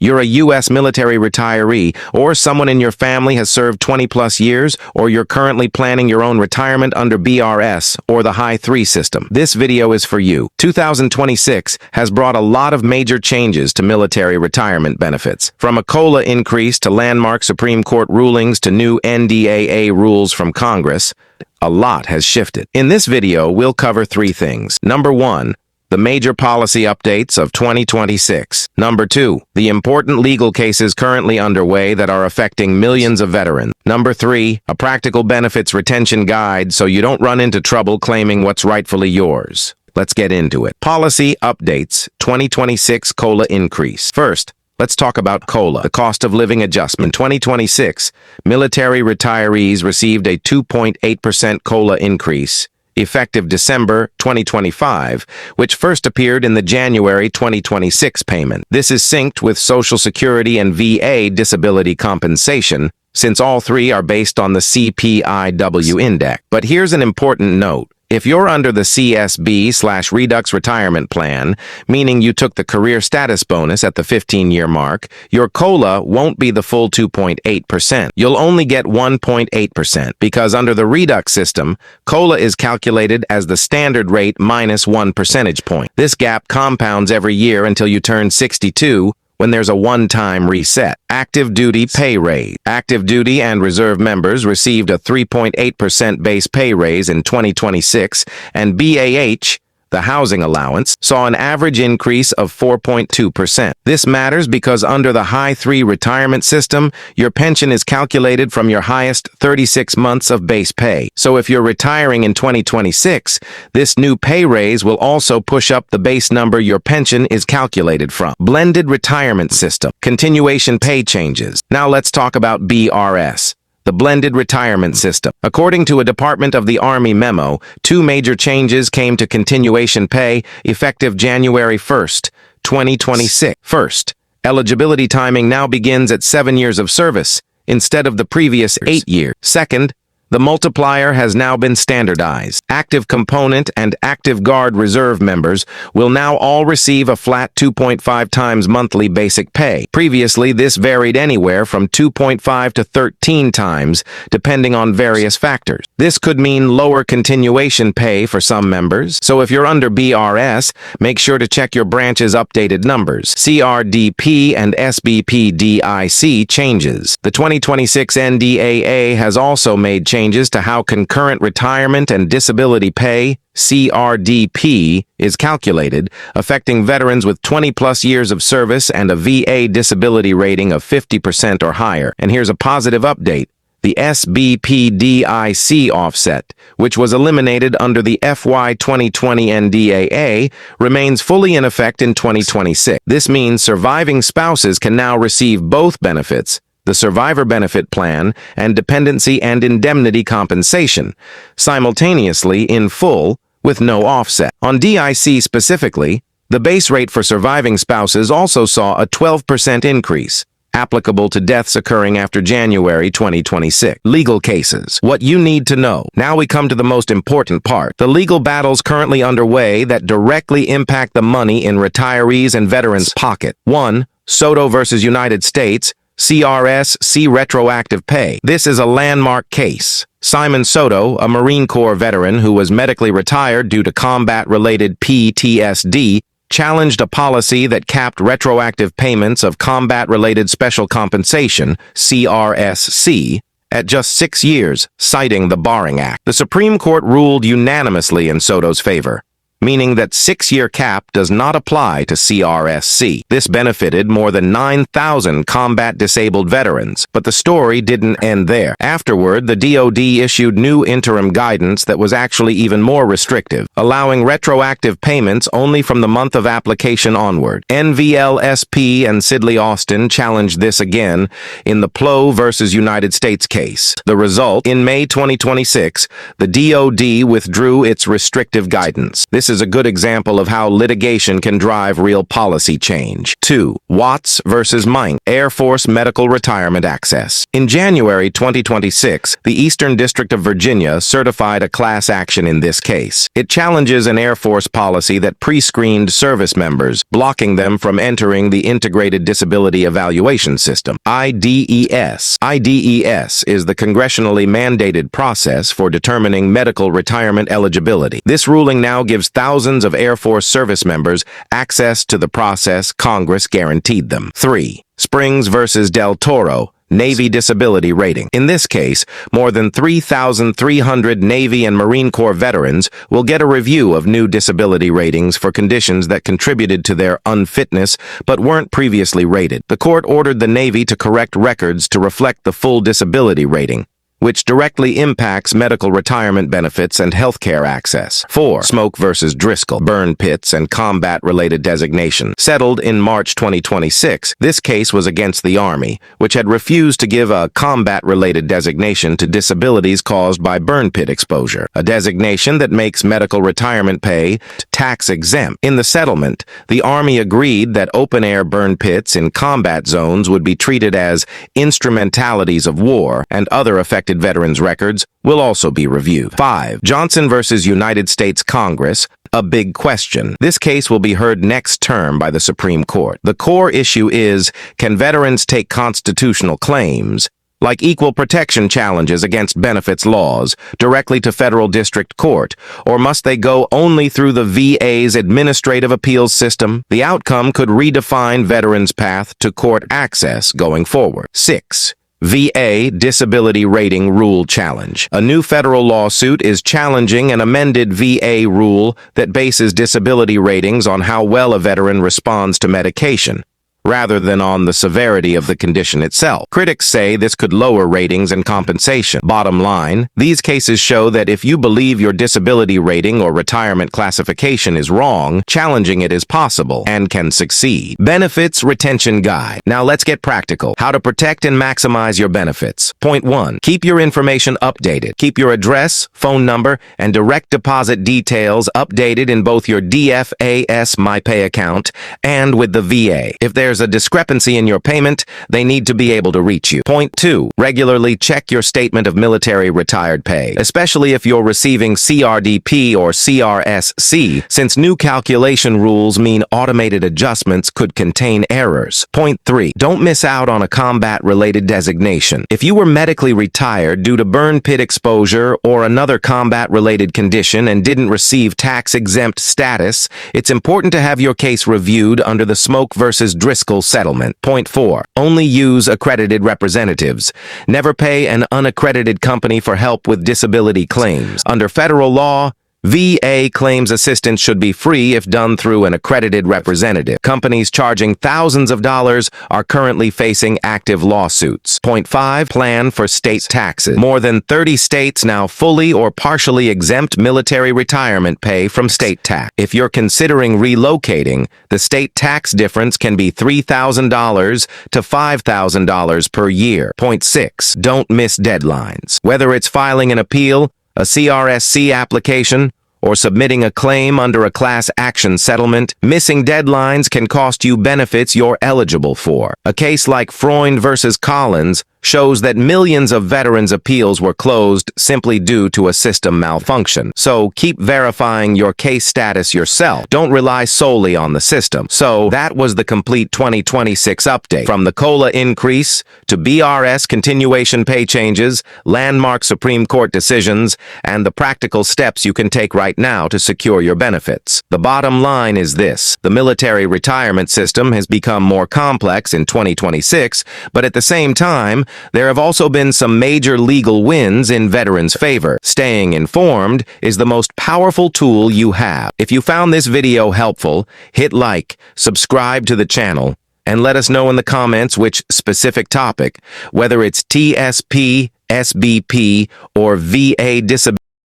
You're a U.S. military retiree, or someone in your family has served 20-plus years, or you're currently planning your own retirement under BRS or the High 3 system. This video is for you. 2026 has brought a lot of major changes to military retirement benefits. From a COLA increase to landmark Supreme Court rulings to new NDAA rules from Congress, a lot has shifted. In this video, we'll cover three things. Number 1, the major policy updates of 2026. Number 2, the important legal cases currently underway that are affecting millions of veterans. Number 3, a practical benefits retention guide so you don't run into trouble claiming what's rightfully yours. Let's get into it. Policy updates, 2026 COLA increase. First, let's talk about COLA, the cost of living adjustment. 2026, military retirees received a 2.8% COLA increase, effective December 2025, which first appeared in the January 2026 payment. This is synced with Social Security and VA disability compensation, since all three are based on the CPIW index. But here's an important note. If you're under the CSB/Redux retirement plan, meaning you took the career status bonus at the 15-year mark, your COLA won't be the full 2.8%. You'll only get 1.8% because under the Redux system, COLA is calculated as the standard rate minus 1 percentage point. This gap compounds every year until you turn 62, when there's a one-time reset. Active duty pay raise. Active duty and reserve members received a 3.8% base pay raise in 2026, and BAH, the housing allowance, saw an average increase of 4.2%. This matters because under the High 3 retirement system, your pension is calculated from your highest 36 months of base pay. So if you're retiring in 2026, this new pay raise will also push up the base number your pension is calculated from. Blended retirement system. Continuation pay changes. Now let's talk about BRS, the blended retirement system. According to a Department of the Army memo, two major changes came to continuation pay effective January 1st, 2026. First, eligibility timing now begins at 7 years of service instead of the previous 8 years. Second, the multiplier has now been standardized. Active component and active guard reserve members will now all receive a flat 2.5 times monthly basic pay. Previously, this varied anywhere from 2.5 to 13 times, depending on various factors. This could mean lower continuation pay for some members, so if you're under BRS, make sure to check your branch's updated numbers. CRDP and SBPDIC changes. The 2026 NDAA has also made changes to how concurrent retirement and disability pay, CRDP, is calculated, affecting veterans with 20-plus years of service and a VA disability rating of 50% or higher. And here's a positive update. The SBPDIC offset, which was eliminated under the FY 2020 NDAA, remains fully in effect in 2026. This means surviving spouses can now receive both benefits, the survivor benefit plan, and dependency and indemnity compensation, simultaneously in full, with no offset. On DIC specifically, the base rate for surviving spouses also saw a 12% increase, applicable to deaths occurring after January 2026. Legal cases. What you need to know. Now we come to the most important part. The legal battles currently underway that directly impact the money in retirees' and veterans' pocket. 1. Soto versus United States, CRS-C retroactive pay. This is a landmark case. Simon Soto, a Marine Corps veteran who was medically retired due to combat-related PTSD, challenged a policy that capped retroactive payments of combat-related special compensation, CRS-C, at just 6 years, citing the Barring Act. The Supreme Court ruled unanimously in Soto's favor, meaning that 6-year cap does not apply to CRS-C. This benefited more than 9,000 combat-disabled veterans, but the story didn't end there. Afterward, the DoD issued new interim guidance that was actually even more restrictive, allowing retroactive payments only from the month of application onward. NVLSP and Sidley Austin challenged this again in the Plough versus United States case. The result, in May 2026, the DoD withdrew its restrictive guidance. This is a good example of how litigation can drive real policy change. 2. Watts versus Mink, Air Force Medical Retirement Access. In January 2026, the Eastern District of Virginia certified a class action in this case. It challenges an Air Force policy that pre-screened service members, blocking them from entering the Integrated Disability Evaluation System, IDES. IDES is the congressionally mandated process for determining medical retirement eligibility. This ruling now gives thousands of Air Force service members access to the process Congress guaranteed them. 3. Springs versus Del Toro, Navy Disability Rating. In this case, more than 3,300 Navy and Marine Corps veterans will get a review of new disability ratings for conditions that contributed to their unfitness but weren't previously rated. The court ordered the Navy to correct records to reflect the full disability rating, which directly impacts medical retirement benefits and healthcare access. 4. Smoke versus Driscoll, Burn Pits and Combat-Related Designation. Settled in March 2026, this case was against the Army, which had refused to give a combat-related designation to disabilities caused by burn pit exposure, a designation that makes medical retirement pay tax-exempt. In the settlement, the Army agreed that open-air burn pits in combat zones would be treated as instrumentalities of war, and other affected veterans' records will also be reviewed. 5. Johnson versus United States Congress, a big question. This case will be heard next term by the Supreme Court. The core issue is, can veterans take constitutional claims, like equal protection challenges against benefits laws, directly to federal district court, or must they go only through the VA's administrative appeals system? The outcome could redefine veterans' path to court access going forward. 6. VA Disability Rating Rule Challenge. A new federal lawsuit is challenging an amended VA rule that bases disability ratings on how well a veteran responds to medication, rather than on the severity of the condition itself. Critics say this could lower ratings and compensation. Bottom line, these cases show that if you believe your disability rating or retirement classification is wrong, challenging it is possible and can succeed. Benefits Retention Guide. Now let's get practical. How to protect and maximize your benefits. Point 1. Keep your information updated. Keep your address, phone number, and direct deposit details updated in both your DFAS MyPay account and with the VA. If there's a discrepancy in your payment, they need to be able to reach you. Point 2. Regularly check your statement of military retired pay, especially if you're receiving CRDP or CRSC, since new calculation rules mean automated adjustments could contain errors. Point 3. Don't miss out on a combat-related designation. If you were medically retired due to burn pit exposure or another combat-related condition and didn't receive tax-exempt status, it's important to have your case reviewed under the Smoke versus Driscoll settlement. Point 4. Only use accredited representatives. Never pay an unaccredited company for help with disability claims. Under federal law, VA claims assistance should be free if done through an accredited representative. Companies charging thousands of dollars are currently facing active lawsuits. Point 5. Plan for state taxes. More than 30 states now fully or partially exempt military retirement pay from state tax. If you're considering relocating, the state tax difference can be $3,000 to $5,000 per year. Point 6. Don't miss deadlines. Whether it's filing an appeal, a CRSC application, or submitting a claim under a class action settlement, missing deadlines can cost you benefits you're eligible for. A case like Freund versus Collins shows that millions of veterans' appeals were closed simply due to a system malfunction. So keep verifying your case status yourself. Don't rely solely on the system. So that was the complete 2026 update. From the COLA increase to BRS continuation pay changes, landmark Supreme Court decisions, and the practical steps you can take right now to secure your benefits. The bottom line is this: the military retirement system has become more complex in 2026, but at the same time, there have also been some major legal wins in veterans' favor. Staying informed is the most powerful tool you have. If you found this video helpful, hit like, subscribe to the channel, and let us know in the comments which specific topic, whether it's TSP, SBP, or VA disability,